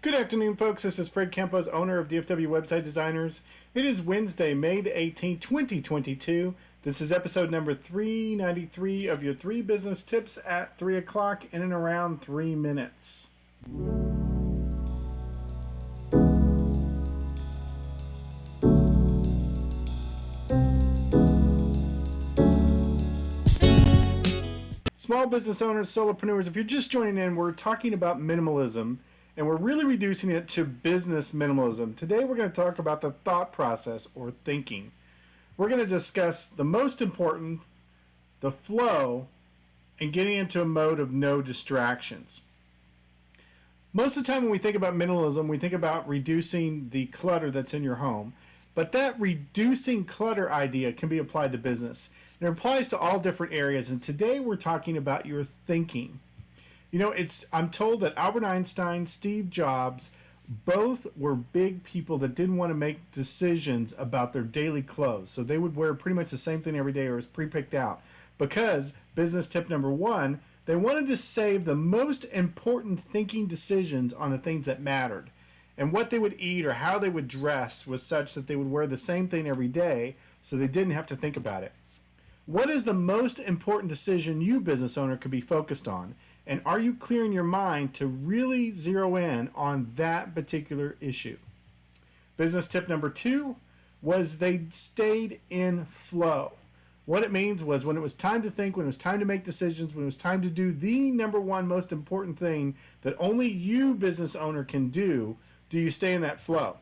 Good afternoon, folks. This is Fred Campos, owner of DFW Website Designers. It is Wednesday, May the 18th, 2022. This is episode number 393 of your 3 business tips at 3 o'clock in and around 3 minutes. Small business owners, solopreneurs, if you're just joining in, we're talking about minimalism. And we're really reducing it to business minimalism. Today we're going to talk about the thought process or thinking. We're going to discuss the most important, the flow, and getting into a mode of no distractions. Most of the time when we think about minimalism, we think about reducing the clutter that's in your home. But that reducing clutter idea can be applied to business. And it applies to all different areas. And today we're talking about your thinking. You know, I'm told that Albert Einstein, Steve Jobs, both were big people that didn't want to make decisions about their daily clothes. So they would wear pretty much the same thing every day or it was pre-picked out. Because, business tip number 1, they wanted to save the most important thinking decisions on the things that mattered. And what they would eat or how they would dress was such that they would wear the same thing every day so they didn't have to think about it. What is the most important decision you, business owner, could be focused on? And are you clear in your mind to really zero in on that particular issue? Business tip number 2 was they stayed in flow. What it means was when it was time to think, when it was time to make decisions, when it was time to do the number 1 most important thing that only you, business owner, can do you stay in that flow?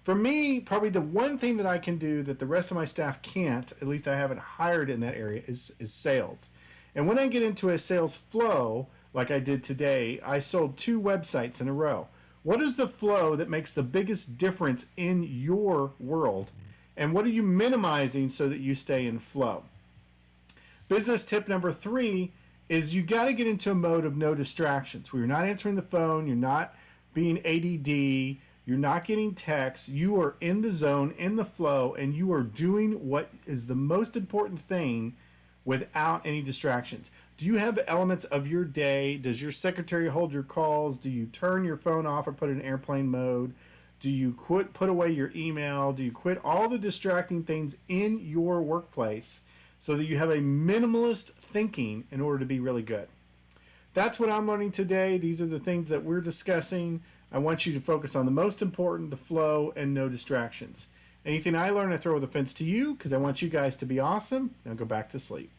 For me, probably the one thing that I can do that the rest of my staff can't, at least I haven't hired in that area, is sales. And when I get into a sales flow, like I did today, I sold 2 websites in a row. What is the flow that makes the biggest difference in your world? And what are you minimizing so that you stay in flow? Business tip number 3 is you got to get into a mode of no distractions, where you're not answering the phone, you're not being ADD, you're not getting texts, you are in the zone, in the flow, and you are doing what is the most important thing without any distractions. Do you have elements of your day? Does your secretary hold your calls? Do you turn your phone off or put it in airplane mode? Do you put away your email? Do you quit all the distracting things in your workplace so that you have a minimalist thinking in order to be really good? That's what I'm learning today. These are the things that we're discussing. I want you to focus on the most important, the flow, and no distractions. Anything I learn, I throw the fence to you because I want you guys to be awesome. Now go back to sleep.